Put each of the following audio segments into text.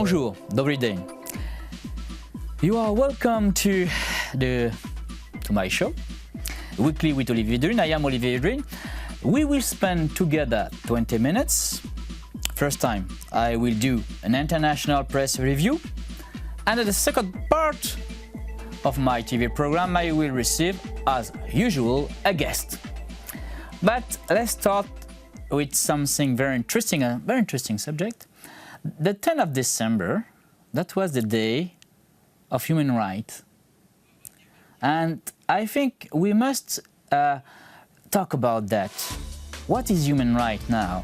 Bonjour, dobry dzień. You are welcome to my show, Weekly with Olivier Vedrine. I am Olivier Vedrine. We will spend together 20 minutes. First time, I will do an international press review. And at the second part of my TV program, I will receive, as usual, a guest. But let's start with something very interesting, a very interesting subject. The 10th of December, that was the day of human rights. And I think we must talk about that. What is human right now?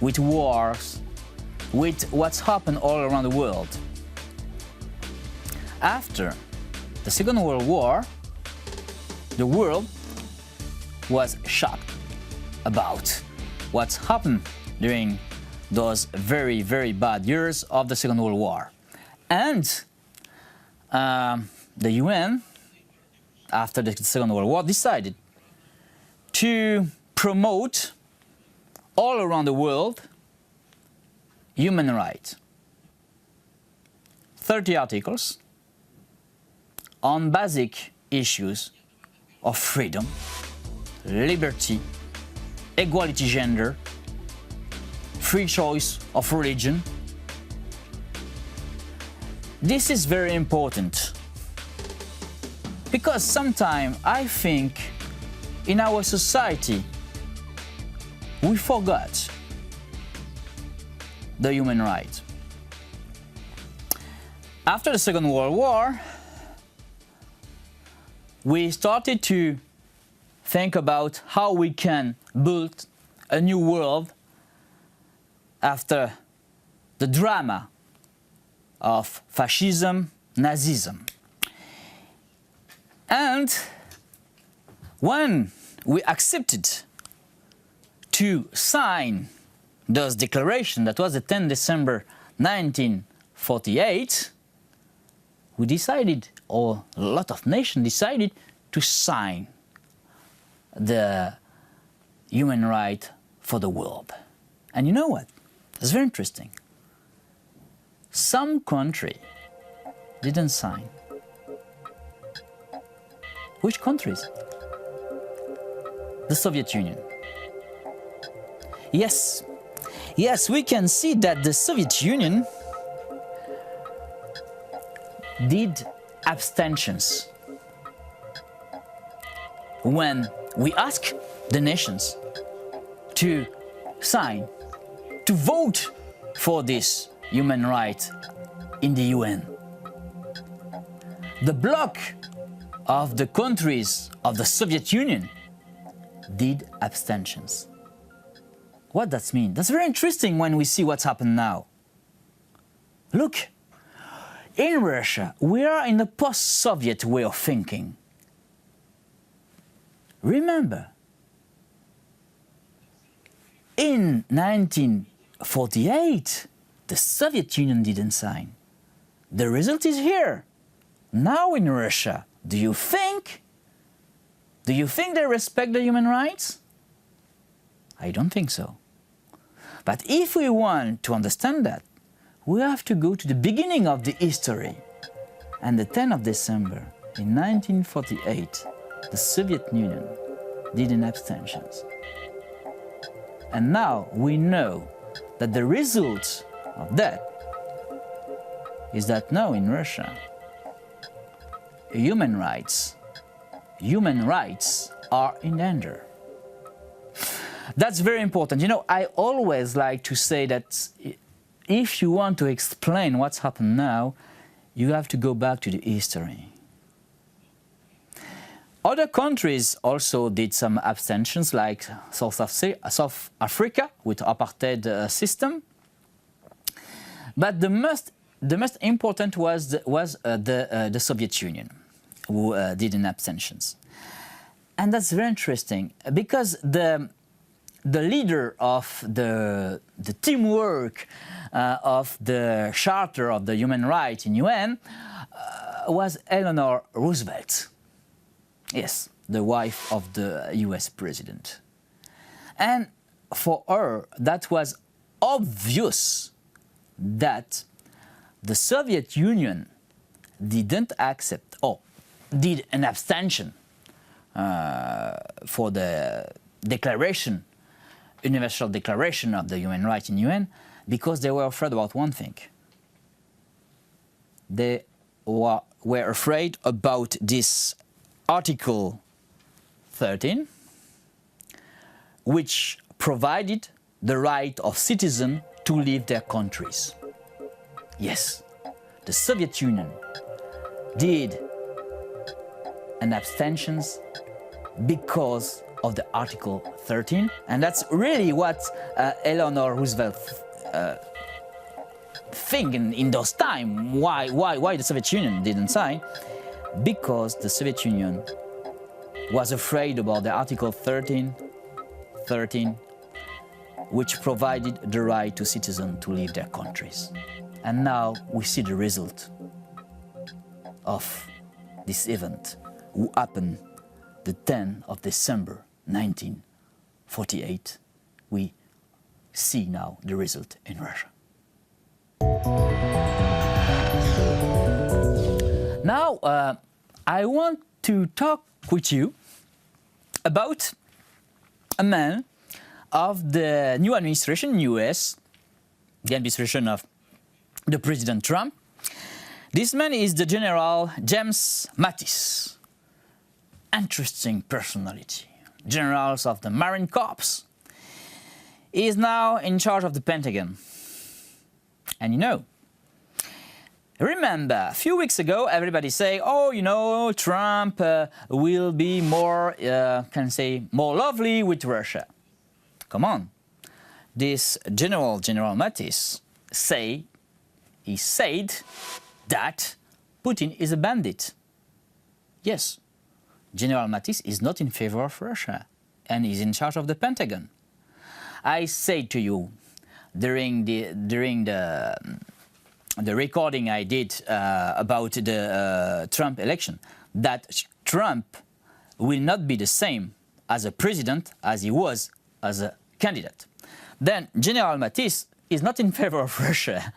With wars, with what's happened all around the world. After the Second World War, the world was shocked about what's happened during those very, very bad years of the Second World War. And the UN, after the Second World War, decided to promote all around the world human rights. 30 articles on basic issues of freedom, liberty, equality gender, free choice of religion. This is very important because sometimes I think in our society we forgot the human rights. After the Second World War, we started to think about how we can build a new world after the drama of fascism, Nazism. And when we accepted to sign those declarations, that was the 10th December 1948, we decided, or a lot of nations decided, to sign the human right for the world. And you know what? It's very interesting. Some country didn't sign. Which countries? The Soviet Union. Yes, we can see that the Soviet Union did abstentions. When we ask the nations to sign, to vote for this human right in the UN, the bloc of the countries of the Soviet Union did abstentions. What does that mean? That's very interesting when we see what's happened now. Look, in Russia, we are in the post-Soviet way of thinking. Remember, in 1948, the Soviet Union didn't sign. The result is here. Now in Russia, do you think they respect the human rights? I don't think so. But if we want to understand that, we have to go to the beginning of the history. And the 10th of December in 1948, the Soviet Union did an abstentions. And now we know that the result of that is that now in Russia, human rights are in danger. That's very important. You know, I always like to say that if you want to explain what's happened now, you have to go back to the history. Other countries also did some abstentions, like South Africa with apartheid system. But the most important was the Soviet Union, who did an abstentions. And that's very interesting because the leader of the teamwork of the Charter of the Human Rights in UN was Eleanor Roosevelt. Yes, the wife of the US president. And for her, that was obvious that the Soviet Union didn't accept or did an abstention for the declaration, Universal Declaration of the Human Rights in UN, because they were afraid about one thing. They were afraid about this Article 13, which provided the right of citizens to leave their countries. Yes, the Soviet Union did an abstention because of the Article 13, and that's really what Eleanor Roosevelt think in those times. Why the Soviet Union didn't sign? Because the Soviet Union was afraid about the Article 13, which provided the right to citizens to leave their countries. And now we see the result of this event, who happened the 10th of December 1948. We see now the result in Russia. Now, I want to talk with you about a man of the new administration in US, the administration of the President Trump. This man is the General James Mattis. Interesting personality. Generals of the Marine Corps. He is now in charge of the Pentagon. And you know, remember, a few weeks ago, everybody say, oh, you know, Trump will be more, more lovely with Russia. Come on. This General Mattis said that Putin is a bandit. Yes, General Mattis is not in favor of Russia and is in charge of the Pentagon. I say to you, during the recording I did about the Trump election, that Trump will not be the same as a president as he was as a candidate. Then General Mattis is not in favor of Russia.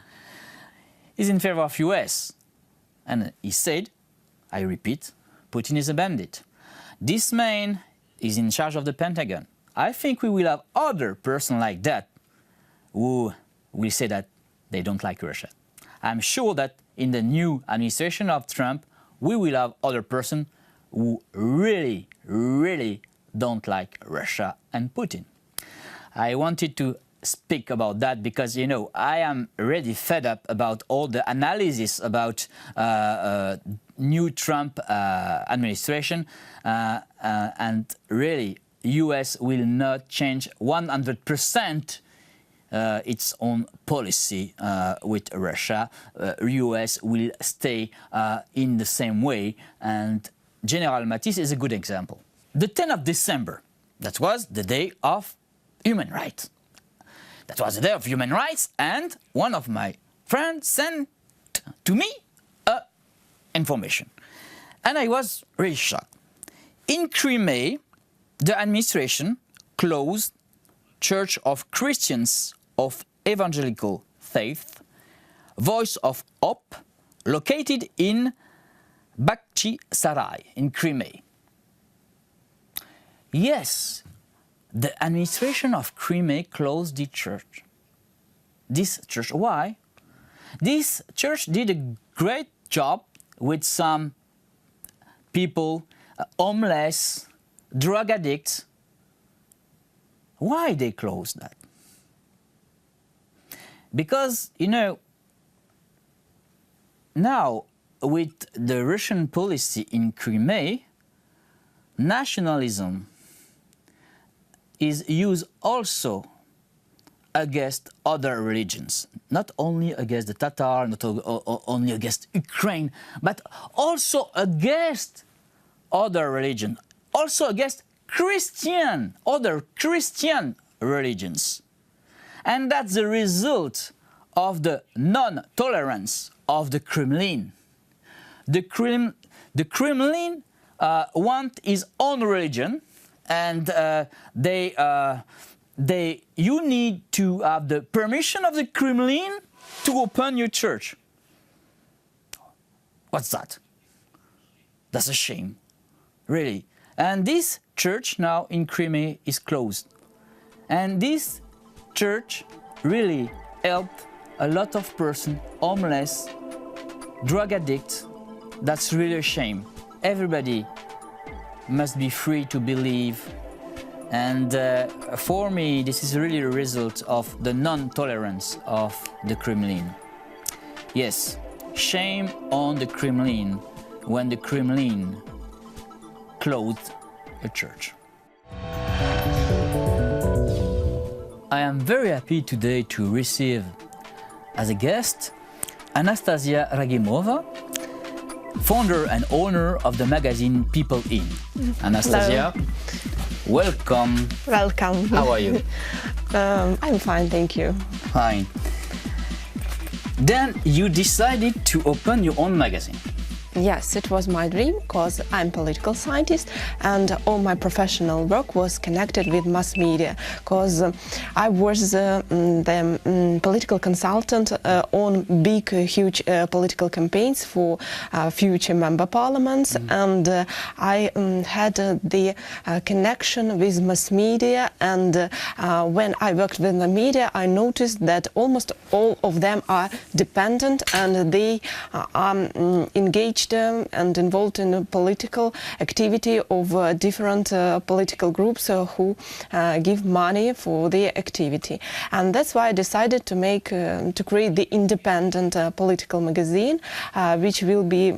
He's in favor of US. And he said, I repeat, Putin is a bandit. This man is in charge of the Pentagon. I think we will have other persons like that who will say that they don't like Russia. I'm sure that in the new administration of Trump, we will have other persons who really, really don't like Russia and Putin. I wanted to speak about that because, you know, I am really fed up about all the analysis about new Trump administration and really US will not change 100% its own policy with Russia. US will stay in the same way, and General Mattis is a good example. The 10th of December, that was the day of human rights. That was the day of human rights, and one of my friends sent to me information. And I was really shocked. In Crimea, the administration closed Church of Christians of Evangelical Faith, Voice of Hope, located in Bakhchisarai in Crimea. Yes, the administration of Crimea closed the church. This church, why? This church did a great job with some people, homeless, drug addicts. Why they closed that? Because, you know, now with the Russian policy in Crimea, nationalism is used also against other religions, not only against the Tatar, not only against Ukraine, but also against other religions, also against other Christian religions. And that's the result of the non-tolerance of the Kremlin. The Kremlin want his own religion, and you need to have the permission of the Kremlin to open your church. What's that? That's a shame, really. And this church now in Crimea is closed. And this church really helped a lot of persons, homeless, drug addicts. That's really a shame. Everybody must be free to believe. And for me, this is really a result of the non-tolerance of the Kremlin. Yes, shame on the Kremlin when the Kremlin closed a church. I am very happy today to receive as a guest Anastasiya Rahimova, founder and owner of the magazine People In. Anastasiya, welcome. Welcome. How are you? I'm fine, thank you. Fine. Then you decided to open your own magazine. Yes, it was my dream because I'm a political scientist and all my professional work was connected with mass media because I was the political consultant on big, huge political campaigns for future member parliaments, and I had the connection with mass media, and when I worked with the media I noticed that almost all of them are dependent and they are engaged and involved in a political activity of different political groups who give money for their activity. And that's why I decided to make to create the independent political magazine, which will be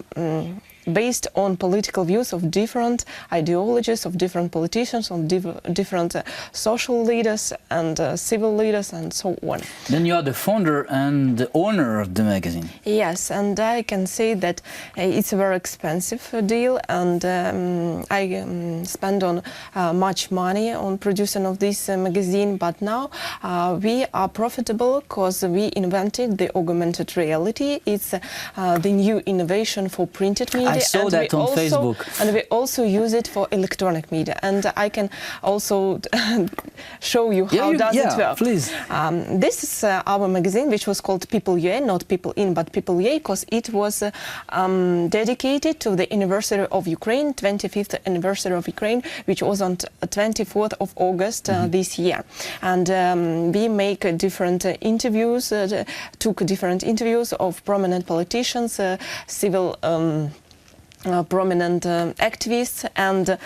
based on political views of different ideologies, of different politicians, of different social leaders and civil leaders and so on. Then you are the founder and the owner of the magazine. Yes, and I can say that it's a very expensive deal, and I spend on much money on producing of this magazine, but now we are profitable because we invented the augmented reality. It's the new innovation for printed media. I saw that on Facebook. And we also use it for electronic media. And I can also show you how does it work. Please. This is our magazine, which was called People UA, not People In, but People UA, because it was dedicated to the anniversary of Ukraine, 25th anniversary of Ukraine, which was on 24th of August this year. And we make different interviews, took different interviews of prominent politicians, civil prominent activists, and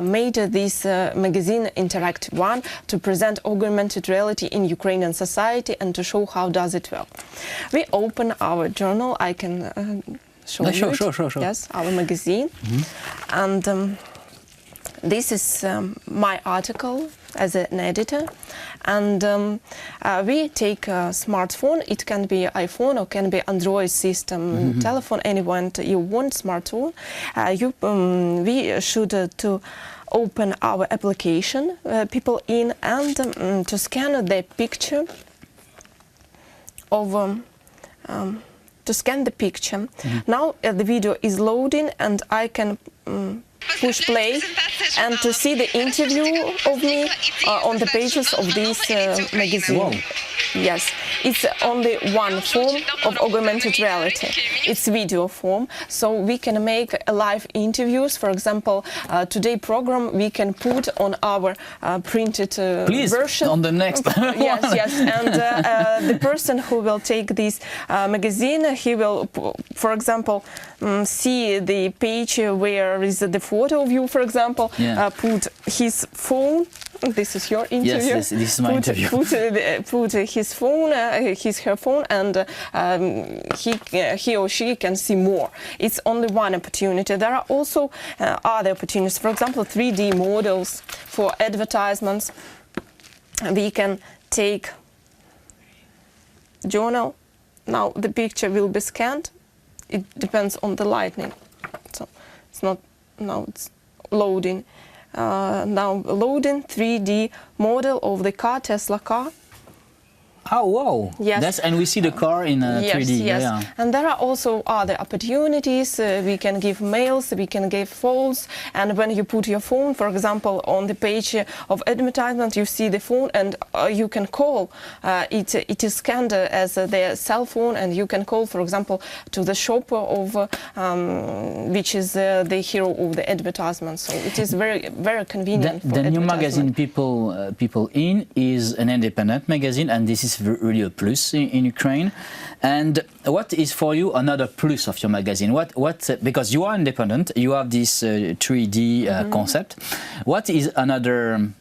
made this magazine interactive one to present augmented reality in Ukrainian society and to show how does it work. We open our journal. I can show you it. Sure. Yes, our magazine. And this is my article as an editor, and we take a smartphone. It can be iPhone or can be Android system, telephone, anyone you want smartphone. We should to open our application, People In, and to scan the picture of to scan the picture. Now the video is loading, and I can push play and to see the interview of me on the pages of this magazine. Wow. Yes, it's only one form of augmented reality. It's video form, so we can make live interviews. For example, today program we can put on our printed version. On the next. Yes, and the person who will take this magazine, he will, for example, see the page where is the photo of you, for example, put his phone. This is your interview. Yes, this is my interview. Put his phone, her phone, and he or she can see more. It's only one opportunity. There are also other opportunities. For example, 3D models for advertisements. We can take journal. Now the picture will be scanned. It depends on the lighting. So it's not now. It's loading. Now loading 3D model of the car, Tesla car. Oh wow! Yes. And we see the car in 3D. Yes. Yeah. And there are also other opportunities. We can give mails, we can give phones, and when you put your phone, for example, on the page of advertisement, you see the phone, and you can call. It is scanned as their cell phone, and you can call, for example, to the shop of which is the hero of the advertisement. So it is very, very convenient. The new magazine People In is an independent magazine, and this is really a plus in Ukraine. And what is for you another plus of your magazine? Because you are independent, you have this 3D concept. What is another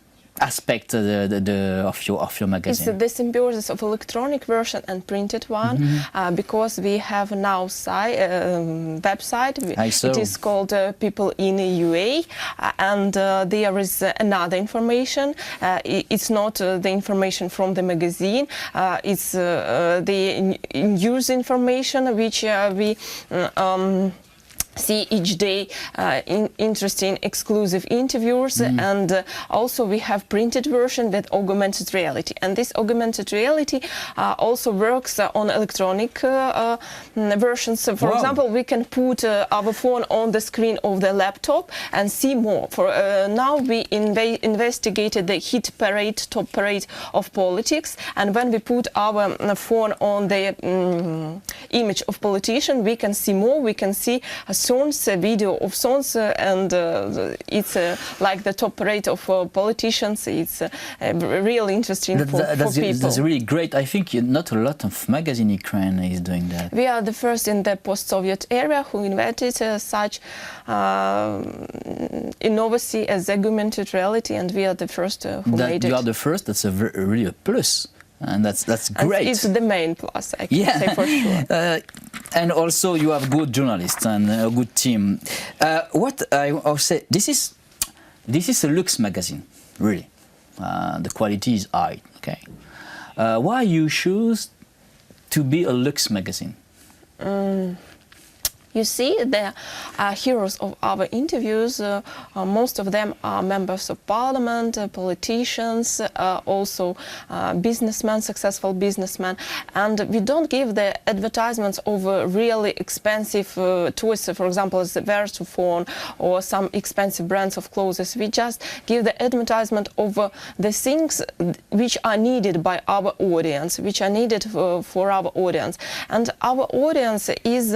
aspect of your magazine? It's the symbiosis of electronic version and printed one, because we have now website. It is called People in UA, and there is another information. It's not the information from the magazine. It's the news information which we see each day, interesting exclusive interviews, and also we have printed version with augmented reality, and this augmented reality also works on electronic versions. So for example, we can put our phone on the screen of the laptop and see more. For now we investigated the hit parade, top parade of politics, and when we put our phone on the image of politician, we can see more. We can see songs, video of songs, and it's like the top rate of politicians. It's really interesting for people. That's really great. I think not a lot of magazine in Ukraine is doing that. We are the first in the post-Soviet area who invented such innovacy as augmented reality, and we are the first who made it. You are the first. That's really a plus. And that's great. It's the main plus, I can say for sure. And also you have good journalists and a good team. What I'll say, this is a lux magazine, really. The quality is high. Okay. Why you choose to be a lux magazine? You see, the heroes of our interviews, most of them are members of parliament, politicians, also businessmen, successful businessmen, and we don't give the advertisements of really expensive toys, for example, as the Versophone or some expensive brands of clothes. We just give the advertisement of the things which are needed by our audience, which are needed for our audience. And our audience is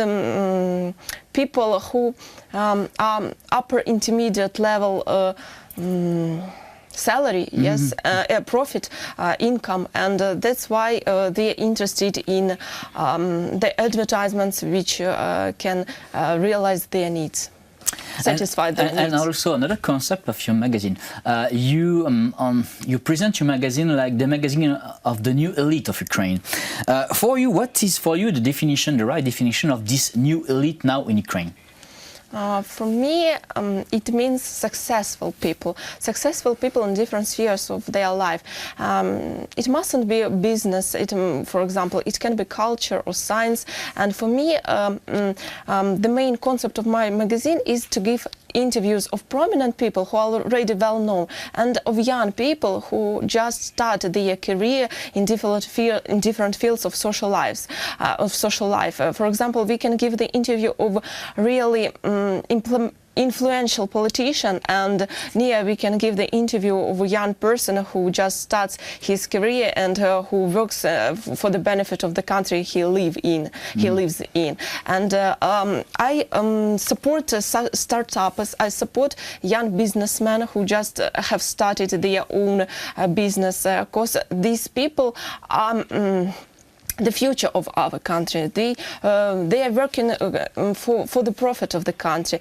people who are upper intermediate level salary, profit, income, and that's why they're interested in the advertisements which can realize their needs. Satisfy their needs. And also another concept of your magazine, you present your magazine like the magazine of the new elite of Ukraine. For you, what is for you the right definition of this new elite now in Ukraine? For me, it means successful people in different spheres of their life. It mustn't be a business. For example, it can be culture or science. And for me, the main concept of my magazine is to give interviews of prominent people who are already well known, and of young people who just started their career in different fields of social life. For example, we can give the interview of really influential politician, and we can give the interview of a young person who just starts his career and who works for the benefit of the country he lives in. And I support startups. I support young businessmen who just have started their own business, because these people are the future of our country. They are working for the profit of the country,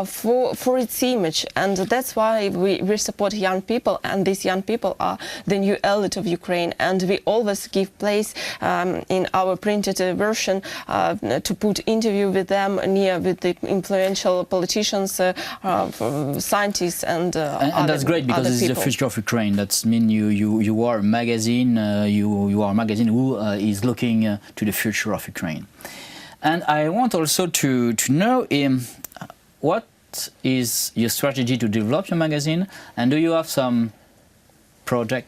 for its image, and that's why we support young people, and these young people are the new elite of Ukraine, and we always give place in our printed version to put interview with them, with the influential politicians, scientists, and that's great, because this is the future of Ukraine. That means you are a magazine, you are a magazine who is looking to the future of Ukraine. And I want also to know what is your strategy to develop your magazine, and do you have some project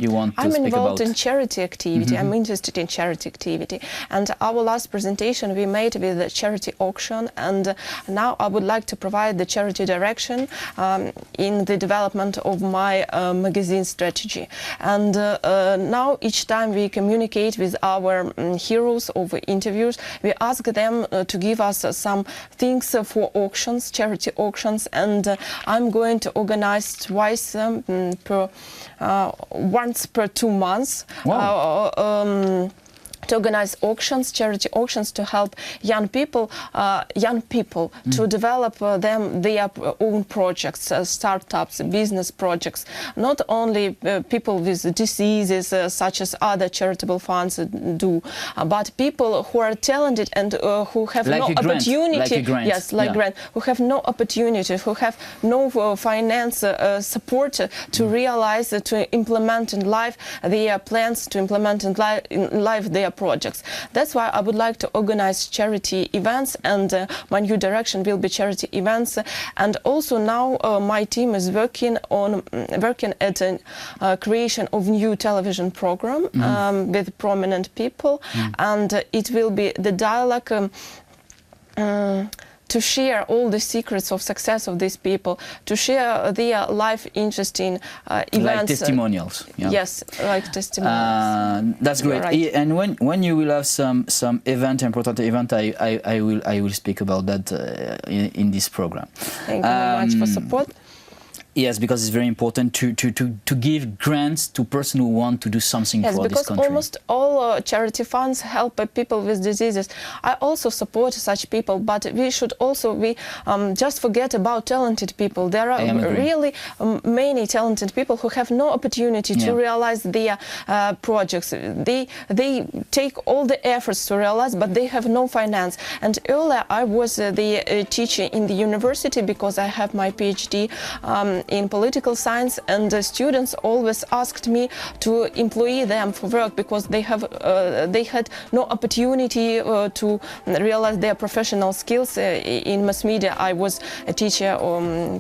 you want to I'm speak involved about? in charity activity. I'm interested in charity activity. And our last presentation we made with the charity auction, and now I would like to provide the charity direction in the development of my magazine strategy. And now each time we communicate with our heroes of interviews, we ask them to give us some things for auctions, charity auctions, and I'm going to organize twice once per 2 months. Wow. To organize auctions, charity auctions, to help young people to develop their own projects, startups, business projects. Not only people with diseases such as other charitable funds do, but people who are talented and who have like no opportunity. Yes, like grant, who have no opportunity, who have no finance support to realize, to implement in life their plans, to implement in life their projects. That's why I would like to organize charity events, and my new direction will be charity events. And also now my team is working at a creation of new television program with prominent people, and it will be the dialogue to share all the secrets of success of these people, to share their life interesting events. Like testimonials. Yes, like testimonials. That's great. Right. And when you will have some event, important event, I will speak about that in this program. Thank you very much for support. Yes, because it's very important to give grants to persons who want to do something for this country. Yes, because almost all charity funds help people with diseases. I also support such people, but we should also just forget about talented people. There are really many talented people who have no opportunity to realize their projects. They take all the efforts to realize, but they have no finance. And earlier I was the teacher in the university because I have my PhD in political science, and the students always asked me to employ them for work because they had no opportunity to realize their professional skills in mass media. I was a teacher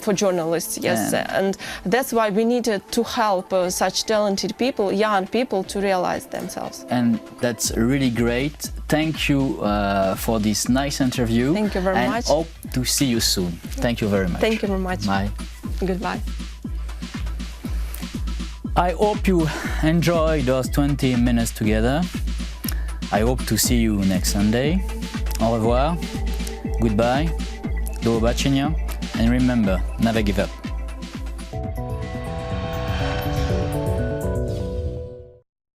for journalists, yes, and that's why we needed to help such talented people, young people, to realize themselves. And that's really great. Thank you for this nice interview. Thank you very much. And hope to see you soon. Thank you very much. Thank you very much. Bye. Goodbye. I hope you enjoyed those 20 minutes together. I hope to see you next Sunday. Au revoir. Goodbye. Do побачення. And remember, never give up.